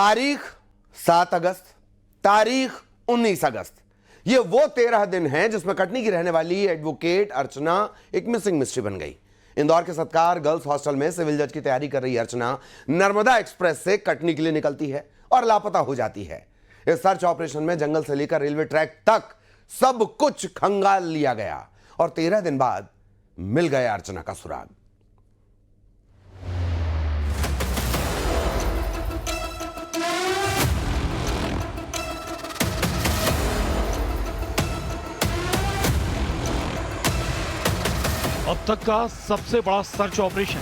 तारीख 7 अगस्त, तारीख 19 अगस्त, ये वो 13 दिन हैं जिसमें कटनी की रहने वाली एडवोकेट अर्चना एक मिसिंग मिस्ट्री बन गई। इंदौर के सत्कार गर्ल्स हॉस्टल में सिविल जज की तैयारी कर रही अर्चना नर्मदा एक्सप्रेस से कटनी के लिए निकलती है और लापता हो जाती है। इस सर्च ऑपरेशन में जंगल से लेकर रेलवे ट्रैक तक सब कुछ खंगाल लिया गया और 13 दिन बाद मिल गया अर्चना का सुराग। अब तक का सबसे बड़ा सर्च ऑपरेशन,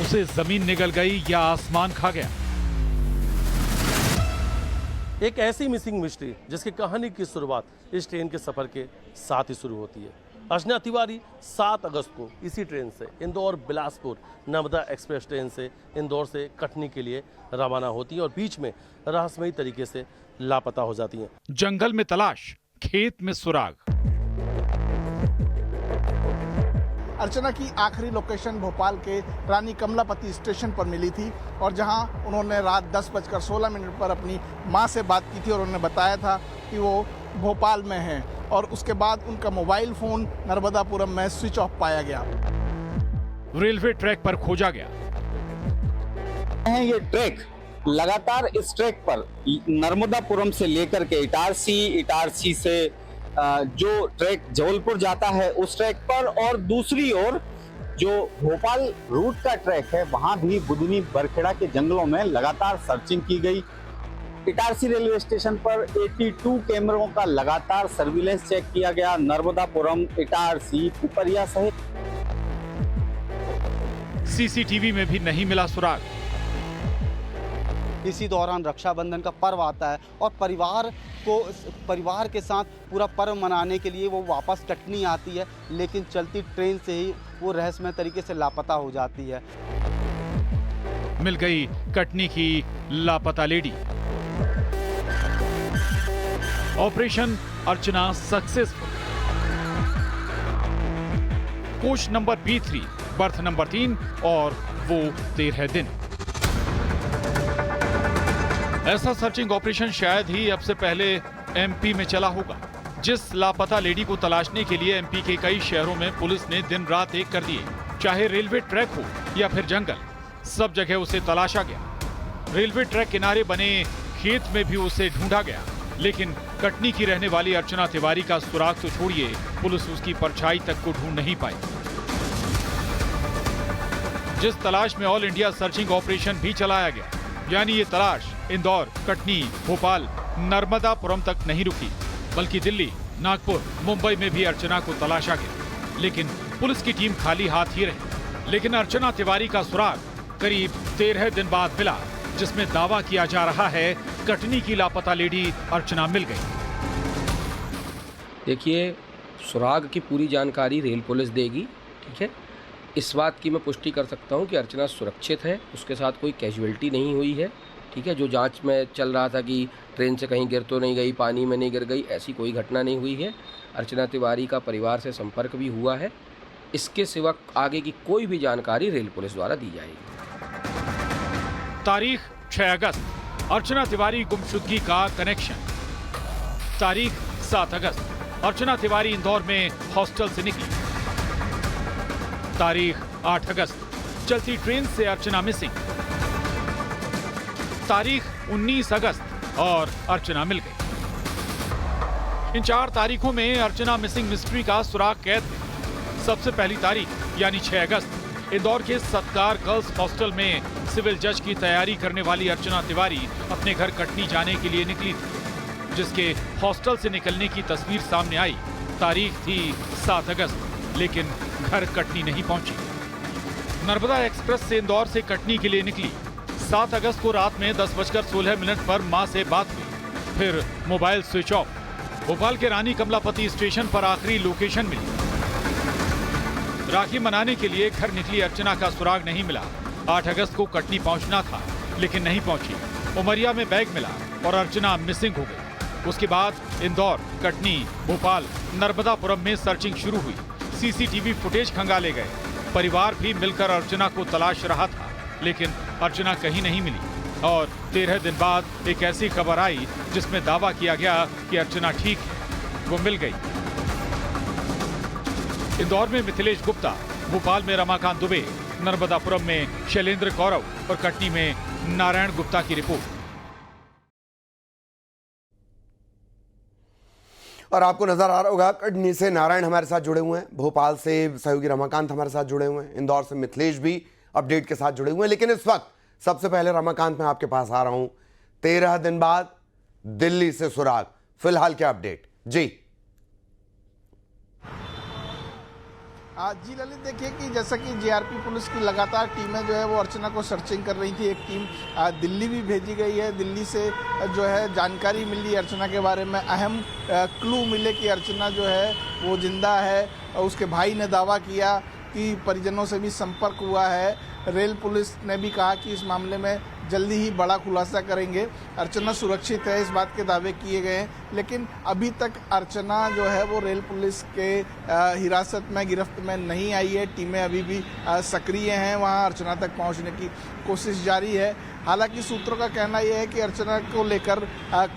उसे जमीन निगल गई या आसमान खा गया। एक ऐसी मिसिंग मिस्ट्री जिसकी कहानी की शुरुआत इस ट्रेन के सफर के साथ ही शुरू होती है। अर्चना तिवारी 7 अगस्त को इसी ट्रेन से इंदौर बिलासपुर नर्मदा एक्सप्रेस ट्रेन से इंदौर से कटनी के लिए रवाना होती है और बीच में रहस्यमयी तरीके से लापता हो जाती हैं। जंगल में तलाश, खेत में सुराग। अर्चना की आखिरी लोकेशन भोपाल के रानी कमलापति स्टेशन पर मिली थी और जहां उन्होंने रात 10:16 पर अपनी मां से बात की थी और उन्होंने बताया था कि वो भोपाल में हैं और उसके बाद उनका मोबाइल फोन नर्मदापुरम में स्विच ऑफ पाया गया। रेलवे ट्रैक पर खोजा गया। ये ट्रैक लगातार इस ट्रैक पर नर्मदापुरम से लेकर के इटारसी से जो ट्रैक जबलपुर जाता है उस ट्रैक पर और दूसरी ओर जो भोपाल रूट का ट्रैक है वहां भी बुदनी बरखेड़ा के जंगलों में लगातार सर्चिंग की गई। इटारसी रेलवे स्टेशन पर 82 कैमरों का लगातार सर्विलेंस चेक किया गया। नर्मदापुरम, इटारसी, पिपरिया सहित सीसीटीवी में भी नहीं मिला सुराग। इसी दौरान रक्षाबंधन का पर्व आता है और परिवार के साथ पूरा पर्व मनाने के लिए वो वापस कटनी आती है, लेकिन चलती ट्रेन से ही वो रहस्यमय तरीके से लापता हो जाती है। मिल गई कटनी की लापता lady. Operation Archana successful. Coach number B3, berth number 3 और वो 13 दिन। ऐसा सर्चिंग ऑपरेशन शायद ही अब से पहले MP में चला होगा। जिस लापता लेडी को तलाशने के लिए MP के कई शहरों में पुलिस ने दिन रात एक कर दिए। चाहे रेलवे ट्रैक हो या फिर जंगल, सब जगह उसे तलाशा गया। रेलवे ट्रैक किनारे बने खेत में भी उसे ढूंढा गया, लेकिन कटनी की रहने वाली अर्चना तिवारी का सुराग तो छोड़िए, पुलिस उसकी परछाई तक को ढूंढ नहीं पाई। जिस तलाश में ऑल इंडिया सर्चिंग ऑपरेशन भी चलाया गया, यानी ये तलाश इंदौर, कटनी, भोपाल, नर्मदापुरम तक नहीं रुकी, बल्कि दिल्ली, नागपुर, मुंबई में भी अर्चना को तलाशा गया। लेकिन पुलिस की टीम खाली हाथ ही रही। लेकिन अर्चना तिवारी का सुराग करीब 13 दिन बाद मिला, जिसमें दावा किया जा रहा है कटनी की लापता लेडी अर्चना मिल गई। देखिए, सुराग की पूरी जानकारी रेल पुलिस देगी, ठीक है। इस बात की मैं पुष्टि कर सकता हूं कि अर्चना सुरक्षित है, उसके साथ कोई कैजुअल्टी नहीं हुई है, ठीक है। जो जांच में चल रहा था कि ट्रेन से कहीं गिर तो नहीं गई, पानी में नहीं गिर गई, ऐसी कोई घटना नहीं हुई है। अर्चना तिवारी का परिवार से संपर्क भी हुआ है। इसके सिवा आगे की कोई भी जानकारी रेल पुलिस द्वारा दी जाएगी। तारीख 6 अगस्त, अर्चना तिवारी गुमशुदगी का कनेक्शन। तारीख 7 अगस्त, अर्चना तिवारी इंदौर में हॉस्टल से निकली। तारीख 8 अगस्त, चलती ट्रेन से अर्चना मिसिंग। तारीख 19 अगस्त और अर्चना मिल गई। इन 4 तारीखों में अर्चना मिसिंग मिस्ट्री का सुराग कैद है। सबसे पहली तारीख यानी 6 अगस्त, इंदौर के सत्कार गर्ल्स हॉस्टल में सिविल जज की तैयारी करने वाली अर्चना तिवारी अपने घर कटनी जाने के लिए निकली थी, जिसके हॉस्टल से निकलने की तस्वीर सामने आई। तारीख थी 7 अगस्त, लेकिन घर कटनी नहीं पहुंची। नर्मदा एक्सप्रेस से इंदौर से कटनी के लिए निकली। 7 अगस्त को रात में 10:16 पर मां से बात हुई, फिर मोबाइल स्विच ऑफ। भोपाल के रानी कमलापति स्टेशन पर आखिरी लोकेशन मिली। राखी मनाने के लिए घर निकली अर्चना का सुराग नहीं मिला। 8 अगस्त को कटनी पहुंचना था, लेकिन नहीं पहुंची। उमरिया में बैग मिला और अर्चना मिसिंग हो गई। उसके बाद इंदौर, कटनी, भोपाल, नर्मदापुरम में सर्चिंग शुरू हुई। सीसीटीवी फुटेज खंगाले गए। परिवार भी मिलकर अर्चना को तलाश रहा था, लेकिन अर्चना कहीं नहीं मिली और 13 दिन बाद एक ऐसी खबर आई जिसमें दावा किया गया कि अर्चना ठीक है, वो मिल गई। इंदौर में मिथिलेश गुप्ता, भोपाल में रमाकांत दुबे, नर्मदापुरम में शैलेंद्र कौरव और कटनी में नारायण गुप्ता की रिपोर्ट। और आपको नजर आ रहा होगा कटनी से नारायण हमारे साथ जुड़े हुए हैं, भोपाल से सहयोगी रमाकांत हमारे साथ जुड़े हुए हैं, इंदौर से मिथिलेश भी अपडेट के साथ जुड़े हुए हैं। लेकिन इस वक्त सबसे पहले रमाकांत मैं आपके पास आ रहा हूं। 13 दिन बाद दिल्ली से सुराग, फिलहाल क्या अपडेट जी? जी ललित, देखिए कि जैसा कि जीआरपी पुलिस की लगातार टीमें जो है वो अर्चना को सर्चिंग कर रही थी। एक टीम दिल्ली भी भेजी गई है। दिल्ली से जो है जानकारी मिली अर्चना के बारे में, अहम क्लू मिले कि अर्चना जो है वो जिंदा है। उसके भाई ने दावा किया कि परिजनों से भी संपर्क हुआ है। रेल पुलिस ने भी कहा कि इस मामले में जल्दी ही बड़ा खुलासा करेंगे। अर्चना सुरक्षित है, इस बात के दावे किए गए हैं, लेकिन अभी तक अर्चना जो है वो रेल पुलिस के हिरासत में, गिरफ्त में नहीं आई है। टीमें अभी भी सक्रिय हैं, वहां अर्चना तक पहुंचने की कोशिश जारी है। हालांकि सूत्रों का कहना यह है कि अर्चना को लेकर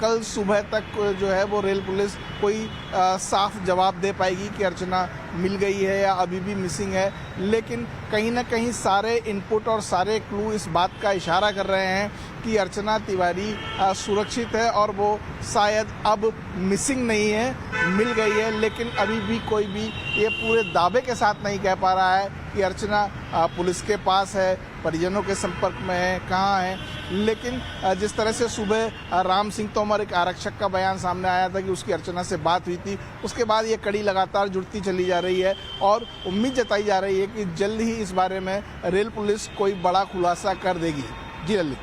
कल सुबह तक जो है वो रेल पुलिस कोई साफ जवाब दे पाएगी कि अर्चना मिल गई है या अभी भी मिसिंग है। लेकिन कहीं ना कहीं सारे इनपुट और सारे क्लू इस बात का इशारा कर रहे हैं कि अर्चना तिवारी सुरक्षित है और वो शायद अब मिसिंग नहीं है, मिल गई है। लेकिन अभी भी कोई भी ये पूरे दावे के साथ नहीं कह पा रहा है कि अर्चना पुलिस के पास है, परिजनों के संपर्क में है, कहाँ है। लेकिन जिस तरह से सुबह राम सिंह तोमर, एक आरक्षक का बयान सामने आया था कि उसकी अर्चना से बात हुई थी, उसके बाद ये कड़ी लगातार जुड़ती चली जा रही है और उम्मीद जताई जा रही है कि जल्द ही इस बारे में रेल पुलिस कोई बड़ा खुलासा कर देगी। जी ललित,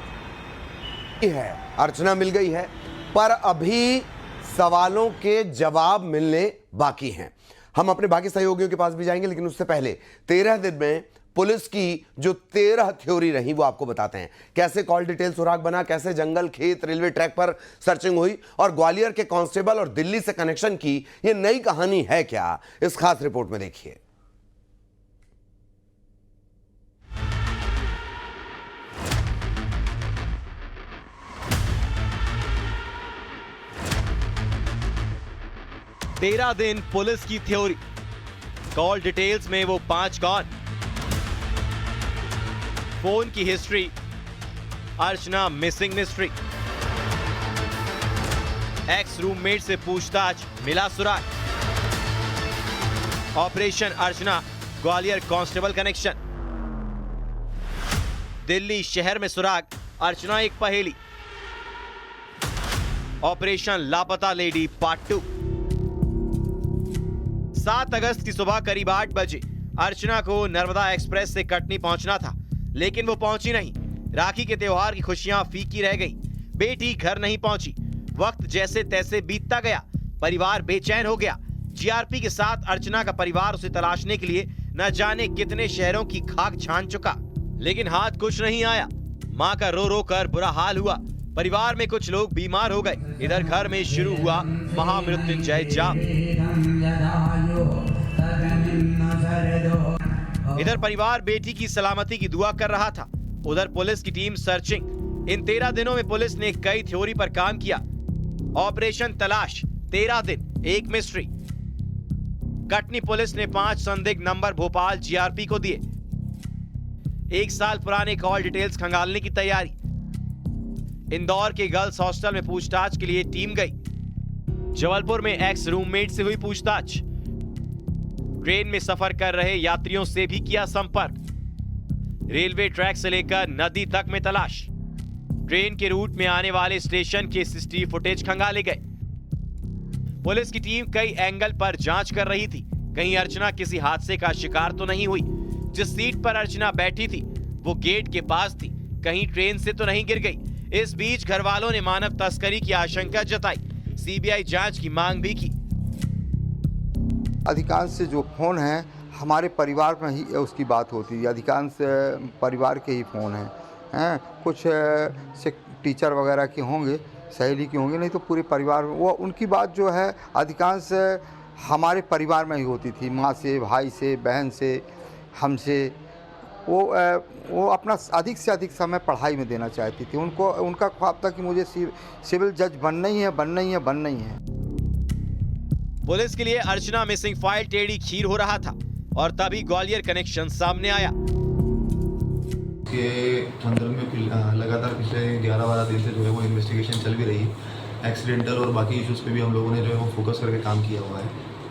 है अर्चना मिल गई है, पर अभी सवालों के जवाब मिलने बाकी हैं। हम अपने बाकी सहयोगियों के पास भी जाएंगे, लेकिन उससे पहले 13 दिन में पुलिस की जो 13 थ्योरी रही वो आपको बताते हैं। कैसे कॉल डिटेल सुराग बना, कैसे जंगल, खेत, रेलवे ट्रैक पर सर्चिंग हुई और ग्वालियर के कांस्टेबल और दिल्ली से कनेक्शन की ये नई कहानी है क्या, इस खास रिपोर्ट में देखिए। तेरह दिन पुलिस की थ्योरी, कॉल डिटेल्स में वो 5 कौन, फोन की हिस्ट्री, अर्चना मिसिंग मिस्ट्री, एक्स रूममेट से पूछताछ, मिला सुराग, ऑपरेशन अर्चना, ग्वालियर कांस्टेबल कनेक्शन, दिल्ली शहर में सुराग, अर्चना एक पहेली, ऑपरेशन लापता लेडी पार्ट 2। 7 अगस्त की सुबह करीब 8 बजे अर्चना को नर्मदा एक्सप्रेस से कटनी पहुंचना था, लेकिन वो पहुंची नहीं। राखी के त्योहार की खुशियां फीकी रह गईं। बेटी घर नहीं पहुंची। वक्त जैसे तैसे बीतता गया, परिवार बेचैन हो गया। जीआरपी के साथ अर्चना का परिवार उसे तलाशने के लिए न जाने कितने शहरों की खाक छान चुका, लेकिन हाथ कुछ नहीं आया। मां का रो रो कर बुरा हाल हुआ। परिवार में कुछ लोग बीमार हो गए। इधर घर में शुरू हुआ महामृत्युंजय जाप। इधर परिवार बेटी की सलामती की दुआ कर रहा था, उधर पुलिस की टीम सर्चिंग। इन 13 दिनों में पुलिस ने कई थ्योरी पर काम किया। ऑपरेशन तलाश, 13 दिन, एक मिस्ट्री। कटनी पुलिस ने 5 संदिग्ध नंबर भोपाल जीआरपी को दिए। 1 साल पुराने कॉल डिटेल्स खंगालने की तैयारी। इंदौर के गर्ल्स हॉस्टल में पूछताछ के लिए टीम गई। जबलपुर में एक्स रूममेट से हुई पूछताछ। ट्रेन में सफर कर रहे यात्रियों से भी किया संपर्क। रेलवे ट्रैक से लेकर नदी तक में तलाश। ट्रेन के रूट में आने वाले स्टेशन के सीसीटीवी फुटेज खंगाले गए। पुलिस की टीम कई एंगल पर जांच कर रही थी, कहीं अर्चना किसी हादसे का शिकार तो नहीं हुई। जिस सीट पर अर्चना बैठी थी वो गेट के पास थी, कहीं ट्रेन से तो नहीं गिर गई। इस बीच घर वालों ने मानव तस्करी की आशंका जताई। सीबीआई जांच की मांग भी की। अधिकांश से जो फोन है हमारे परिवार में ही उसकी बात होती है, अधिकांश परिवार के ही फ़ोन हैं। कुछ से टीचर वगैरह के होंगे, सहेली के होंगे, नहीं तो पूरे परिवार में वो उनकी बात जो है अधिकांश हमारे परिवार में ही होती थी। माँ से, भाई से, बहन से, हमसे, वो अपना अधिक से अधिक समय पढ़ाई में देना चाहती थी। उनका ख्वाब था कि मुझे सिविल जज बनना ही है। पुलिस के लिए अर्चना मिसिंग फाइल टेढ़ी खीर हो रहा था और तभी ग्वालियर कनेक्शन सामने आया। के अंदर में लगातार पिछले 11-12 दिन से जो है वो इन्वेस्टिगेशन चल भी रही है। एक्सीडेंटल और बाकी इश्यूज़ पे भी हम लोगों ने जो है वो फोकस करके काम किया हुआ है।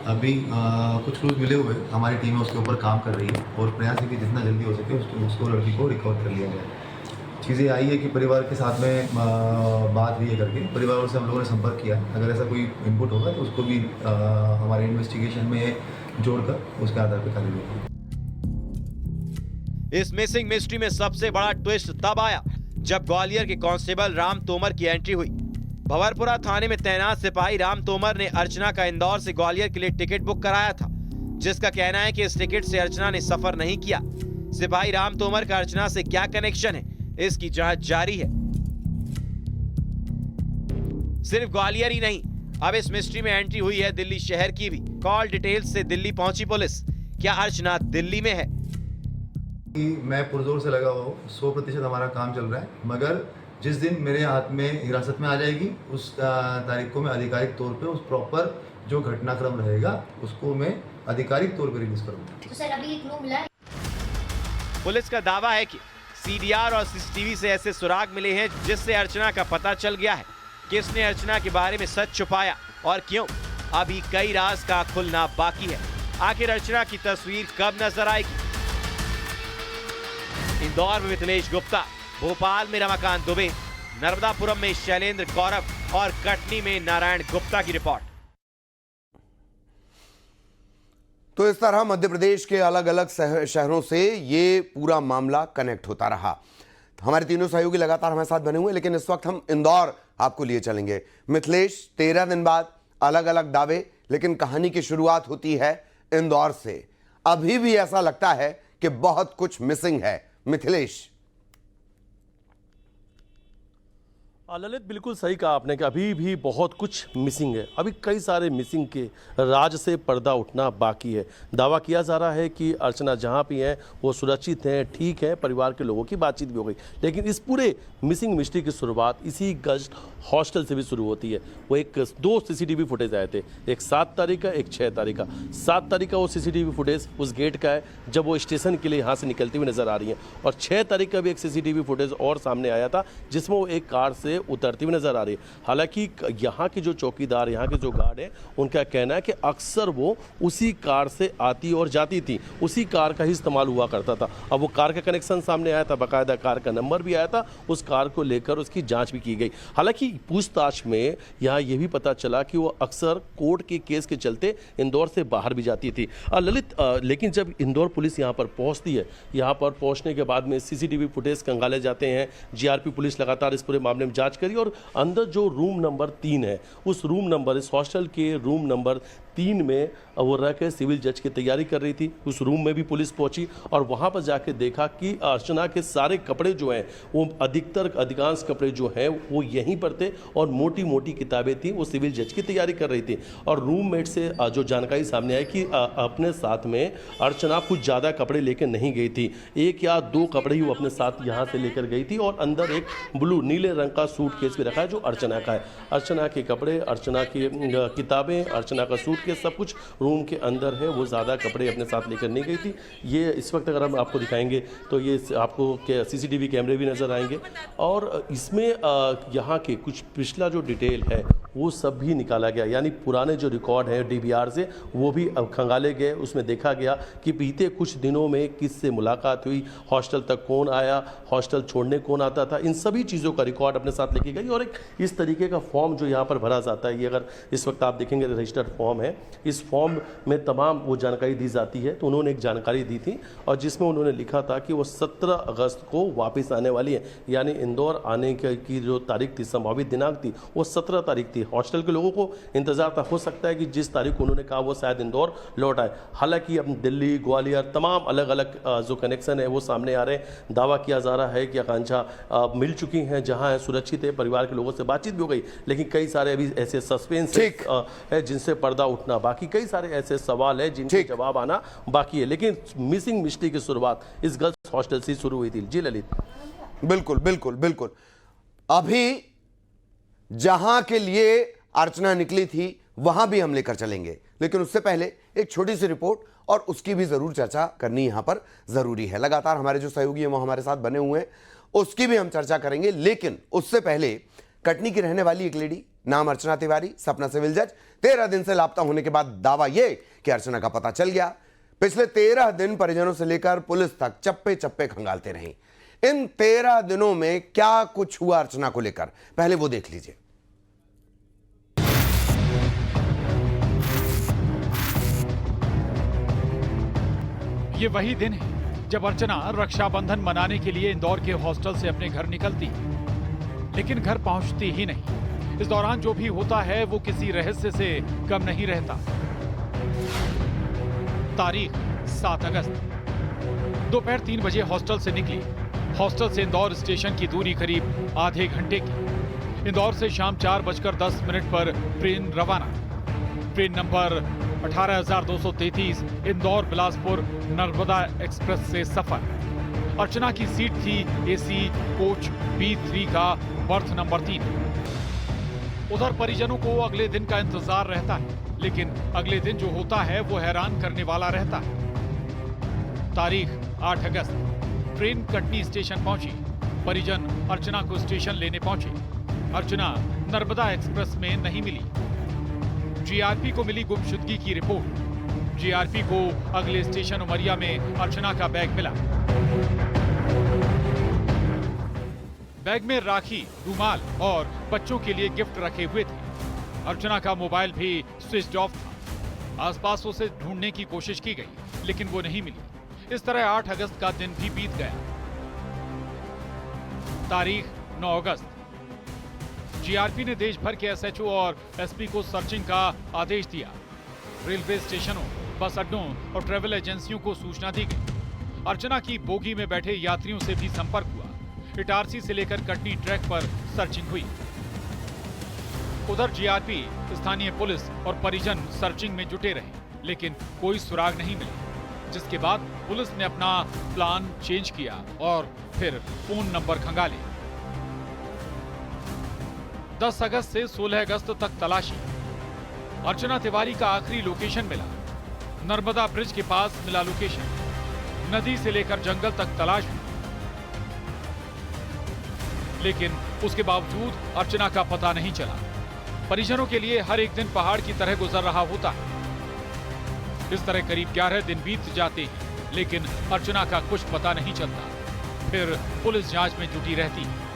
अभी कुछ क्लूज मिले हुए, हमारी टीम है उसके ऊपर काम कर रही है और प्रयास है कि जितना जल्दी हो सके उसको लड़की को रिकवर कर लिया जाए। चीज़ें आई है कि परिवार के साथ में बात हुई है करके परिवार से हम लोगों ने संपर्क किया। अगर ऐसा कोई इनपुट होगा तो उसको भी हमारे इन्वेस्टिगेशन में जोड़कर उसके आधार पर कार्रवाई होगी। इस मिसिंग मिस्ट्री में सबसे बड़ा ट्विस्ट तब आया जब ग्वालियर के कांस्टेबल राम तोमर की एंट्री हुई। भंवरपुरा थाने में तैनात सिपाही राम तोमर ने अर्चना का इंदौर से ग्वालियर के लिए टिकट बुक कराया था, जिसका कहना है कि इस टिकट से अर्चना ने सफर नहीं किया। सिपाही राम तोमर का अर्चना से क्या कनेक्शन है, इसकी जांच जारी है। सिर्फ ग्वालियर ही नहीं, अब इस मिस्ट्री में एंट्री हुई है दिल्ली शहर की भी। कॉल डिटेल्स से दिल्ली पहुंची पुलिस। क्या अर्चना दिल्ली में है? मैं पुरजोर से लगा हुआ 100% हमारा काम चल रहा है, मगर जिस दिन मेरे हाथ में हिरासत में आ जाएगी उस तारीख को मैं आधिकारिक तौर पे उस प्रॉपर जो घटनाक्रम रहेगा उसको मैं आधिकारिक तौर पे रिलीज करूंगा। तो सर अभी एक क्लू मिला है। पुलिस का दावा है कि सीडीआर और सीसीटीवी से ऐसे सुराग मिले हैं जिससे अर्चना का पता चल गया है। किसने अर्चना के बारे में सच छुपाया और क्यों, अभी कई राज का खुलना बाकी है। आखिर अर्चना की तस्वीर कब नजर आएगी? इंदौर में मिथिलेश गुप्ता, भोपाल में रमाकांत दुबे, नर्मदापुरम में शैलेंद्र गौरव और कटनी में नारायण गुप्ता की रिपोर्ट। तो इस तरह मध्य प्रदेश के अलग अलग शहरों से ये पूरा मामला कनेक्ट होता रहा। हमारे तीनों सहयोगी लगातार हमारे साथ बने हुए, लेकिन इस वक्त हम इंदौर आपको लिए चलेंगे। मिथिलेश, 13 दिन बाद अलग अलग दावे, लेकिन कहानी की शुरुआत होती है इंदौर से। अभी भी ऐसा लगता है कि बहुत कुछ मिसिंग है। मिथिलेश। ललित, बिल्कुल सही कहा आपने कि अभी भी बहुत कुछ मिसिंग है। अभी कई सारे मिसिंग के राज से पर्दा उठना बाकी है। दावा किया जा रहा है कि अर्चना जहां भी हैं वो सुरक्षित हैं, ठीक है। परिवार के लोगों की बातचीत भी हो गई, लेकिन इस पूरे मिसिंग मिस्ट्री की शुरुआत इसी गर्ल्स हॉस्टल से भी शुरू होती है। वो दो सीसीटीवी फुटेज आए थे, एक 7 तारीख का, एक 6 तारीख का। 7 तारीख का वो सीसीटीवी फुटेज उस गेट का है जब वो स्टेशन के लिए यहाँ से निकलती हुई नजर आ रही है, और 6 तारीख का भी एक सीसीटीवी फुटेज और सामने आया था जिसमें वो एक कार से उतरती हुई नजर आ रही है। हालांकि यहाँ के जो चौकीदार, यहाँ के जो गार्ड है, उनका कहना है कि अक्सर वो उसी कार से आती और जाती थी, उसी कार का ही इस्तेमाल हुआ करता था। अब वो कार का कनेक्शन सामने आया था, बाकायदा कार का नंबर भी आया था, उस कार को लेकर उसकी जांच भी की गई। हालांकि पूछताछ में यहाँ ये भी पता चला कि वो अक्सर कोर्ट के केस के चलते इंदौर से बाहर भी जाती थी। ललित, लेकिन जब इंदौर पुलिस यहाँ पर पहुँचती है, यहाँ पर पहुँचने के बाद में सीसीटीवी फुटेज खंगाले जाते हैं। जीआरपी पुलिस लगातार इस पूरे मामले में जांच करी और अंदर जो रूम नंबर 3 है, उस रूम नंबर, इस हॉस्टल के रूम नंबर 3 में वो रह के सिविल जज की तैयारी कर रही थी। उस रूम में भी पुलिस पहुंची और वहां पर जाके देखा कि अर्चना के सारे कपड़े जो हैं, वो अधिकांश कपड़े जो हैं वो यहीं पर थे और मोटी मोटी किताबें थी। वो सिविल जज की तैयारी कर रही थी और रूममेट से जो जानकारी सामने आई कि अपने साथ में अर्चना कुछ ज़्यादा कपड़े लेकर नहीं गई थी, 1 या 2 कपड़े ही वो अपने साथ यहाँ से लेकर गई थी और अंदर एक नीले रंग का सूटकेस भी रखा है जो अर्चना का है। अर्चना के कपड़े, अर्चना की किताबें, अर्चना का सूटकेस, सब कुछ रूम के अंदर है। वो ज़्यादा कपड़े अपने साथ लेकर नहीं गई थी। ये इस वक्त अगर हम आपको दिखाएंगे तो ये आपको सीसीटीवी कैमरे भी नज़र आएंगे और इसमें यहाँ के कुछ पिछला जो डिटेल है वो सब भी निकाला गया, यानी पुराने जो रिकॉर्ड है डीवीआर से वो भी खंगाले गए। उसमें देखा गया कि बीते कुछ दिनों में किससे मुलाकात हुई, हॉस्टल तक कौन आया, हॉस्टल छोड़ने कौन आता था, इन सभी चीज़ों का रिकॉर्ड अपने साथ लेके गई। और एक इस तरीके का फॉर्म जो यहाँ पर भरा जाता है, ये अगर इस वक्त आप देखेंगे रजिस्टर्ड फॉर्म है, इस फॉर्म में तमाम वो जानकारी दी जाती है। तो उन्होंने एक जानकारी दी थी और जिसमें उन्होंने लिखा था कि वो 17 अगस्त को वापस आने वाली है, यानी इंदौर आने की जो तारीख थी, संभावित दिनांक थी, वो 17 तारीख थी। हॉस्टल के लोगों को इंतजार था, हो सकता है कि जिस तारीख को उन्होंने कहा वो शायद इंदौर लौट आए। हालांकि अब दिल्ली, ग्वालियर, तमाम अलग अलग जो कनेक्शन है वो सामने आ रहे हैं। दावा किया जा रहा है कि आकांक्षा मिल चुकी हैं, जहां है सुरक्षित है, परिवार के लोगों से बातचीत भी हो गई, लेकिन कई सारे अभी ऐसे सस्पेंस है जिनसे पर्दा उठना बाकी, कई सारे ऐसे सवाल है जिनके जवाब आना बाकी है। लेकिन मिसिंग मिस्ट्री की शुरुआत इस गर्ल्स हॉस्टल से शुरू हुई थी। जी ललित। बिल्कुल बिल्कुल बिल्कुल। अभी जहां के लिए अर्चना निकली थी वहां भी हम लेकर चलेंगे, लेकिन उससे पहले एक छोटी सी रिपोर्ट और उसकी भी जरूर चर्चा करनी यहां पर जरूरी है। लगातार हमारे जो सहयोगी हैं वो हमारे साथ बने हुए हैं, उसकी भी हम चर्चा करेंगे। लेकिन उससे पहले कटनी की रहने वाली एक लेडी, नाम अर्चना तिवारी, सपना सिविल जज, 13 दिन से लापता होने के बाद दावा यह कि अर्चना का पता चल गया। पिछले 13 दिन परिजनों से लेकर पुलिस तक चप्पे चप्पे खंगालते रहे। इन 13 दिनों में क्या कुछ हुआ अर्चना को लेकर, पहले वो देख लीजिए। ये वही दिन है जब अर्चना रक्षाबंधन मनाने के लिए इंदौर के हॉस्टल से अपने घर निकलती, लेकिन घर पहुंचती ही नहीं। इस दौरान जो भी होता है वो किसी रहस्य से कम नहीं रहता। तारीख 7 अगस्त, दोपहर 3 बजे हॉस्टल से निकली। हॉस्टल से इंदौर स्टेशन की दूरी करीब आधे घंटे की। इंदौर से शाम 4:10 पर ट्रेन रवाना। Train number 18,233 Indore Bilaspur Narmada express से सफर। अर्चना की सीट थी एसी कोच B3 का बर्थ नंबर 3। उधर परिजनों को अगले दिन का इंतजार रहता है, लेकिन अगले दिन जो होता है वो हैरान करने वाला रहता है। तारीख 8 अगस्त, ट्रेन कटनी स्टेशन पहुंची। परिजन अर्चना को स्टेशन लेने पहुंचे। अर्चना नर्मदा एक्सप्रेस में नहीं मिली। जीआरपी को मिली गुमशुदगी की रिपोर्ट। जीआरपी को अगले स्टेशन उमरिया में अर्चना का बैग मिला। बैग में राखी, रुमाल और बच्चों के लिए गिफ्ट रखे हुए थे। अर्चना का मोबाइल भी स्विच ऑफ था। आसपास उसे ढूंढने की कोशिश की गई, लेकिन वो नहीं मिली। इस तरह 8 अगस्त का दिन भी बीत गया। तारीख 9 अगस्त, जीआरपी ने देश भर के एसएचओ और एसपी को सर्चिंग का आदेश दिया। रेलवे स्टेशनों, बस अड्डों और ट्रैवल एजेंसियों को सूचना दी गई। अर्चना की बोगी में बैठे यात्रियों से भी संपर्क हुआ। इटारसी से लेकर कटनी ट्रैक पर सर्चिंग हुई। उधर जीआरपी, स्थानीय पुलिस और परिजन सर्चिंग में जुटे रहे, लेकिन कोई सुराग नहीं मिले। जिसके बाद पुलिस ने अपना प्लान चेंज किया और फिर फोन नंबर खंगाले। 10 अगस्त से 16 अगस्त तक तलाशी। अर्चना तिवारी का आखिरी लोकेशन मिला। नर्मदा ब्रिज के पास मिला लोकेशन। नदी से लेकर जंगल तक तलाश हुई, लेकिन उसके बावजूद अर्चना का पता नहीं चला। परिजनों के लिए हर एक दिन पहाड़ की तरह गुजर रहा होता है। इस तरह करीब 11 दिन बीत जाते हैं, लेकिन अर्चना का कुछ पता नहीं चलता। फिर पुलिस जांच में जुटी रहती है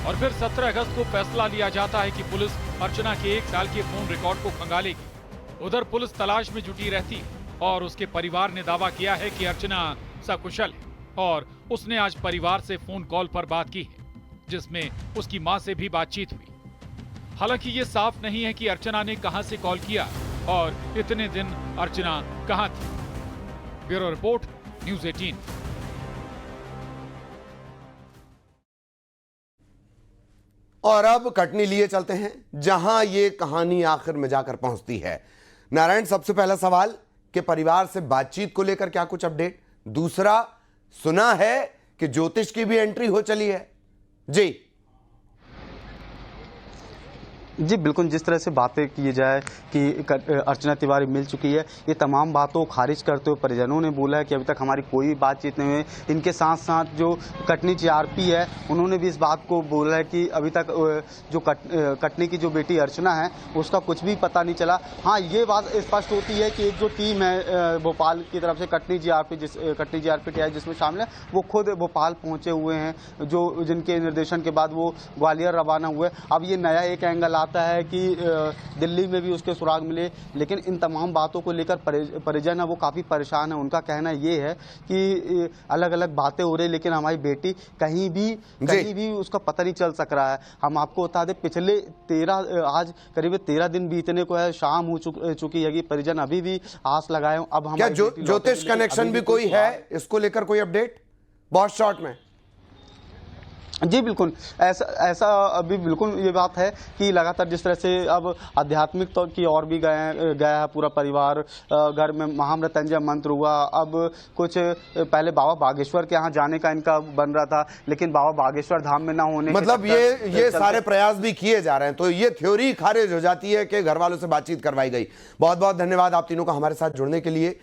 और फिर 17 अगस्त को फैसला लिया जाता है कि पुलिस अर्चना के 1 साल के फोन रिकॉर्ड को खंगालेगी। उधर पुलिस तलाश में जुटी रहती है और उसके परिवार ने दावा किया है कि अर्चना सकुशल है और उसने आज परिवार से फोन कॉल पर बात की है, जिसमें उसकी मां से भी बातचीत हुई। हालांकि ये साफ नहीं है कि अर्चना ने कहां से कॉल किया और इतने दिन अर्चना कहां थी। Bureau report, news 18। और अब कटनी लिए चलते हैं, जहां ये कहानी आखिर में जाकर पहुंचती है। नारायण, सबसे पहला सवाल कि परिवार से बातचीत को लेकर क्या कुछ अपडेट? दूसरा, सुना है कि ज्योतिष की भी एंट्री हो चली है। जी जी बिल्कुल, जिस तरह से बातें की जाए कि अर्चना तिवारी मिल चुकी है, ये तमाम बातों को खारिज करते हुए परिजनों ने बोला है कि अभी तक हमारी कोई बातचीत नहीं हुई। इनके साथ साथ जो कटनी जीआरपी है, उन्होंने भी इस बात को बोला है कि अभी तक जो कटनी की जो बेटी अर्चना है उसका कुछ भी पता नहीं चला। हाँ, ये बात स्पष्ट होती है कि एक जो टीम है भोपाल की तरफ से कटनी जीआरपी टी आई जिसमें शामिल है, वो खुद भोपाल पहुँचे हुए हैं, जिनके निर्देशन के बाद वो ग्वालियर रवाना हुए। अब ये नया एक एंगल चाहता है कि दिल्ली में भी उसके सुराग मिले, लेकिन इन तमाम बातों को लेकर परिजन है वो काफ़ी परेशान है। उनका कहना ये है कि अलग अलग बातें हो रही, लेकिन हमारी बेटी कहीं भी उसका पता नहीं चल सक रहा है। हम आपको बता दें, पिछले आज करीब 13 दिन बीतने को है, शाम हो चुकी है कि परिजन अभी भी आस लगाए। अब हम क्या ज्योतिष कनेक्शन भी कोई है, इसको लेकर कोई अपडेट बहुत शॉर्ट में? जी बिल्कुल, ऐसा अभी बिल्कुल ये बात है कि लगातार जिस तरह से अब आध्यात्मिक तौर की ओर भी गया है पूरा परिवार। घर में महामृत्युंजय मंत्र हुआ, अब कुछ पहले बाबा बागेश्वर के यहाँ जाने का इनका बन रहा था, लेकिन बाबा बागेश्वर धाम में ना होने मतलब ये सारे प्रयास भी किए जा रहे हैं, तो ये थ्योरी खारिज हो जाती है कि घर वालों से बातचीत करवाई गई। बहुत बहुत धन्यवाद आप तीनों का हमारे साथ जुड़ने के लिए।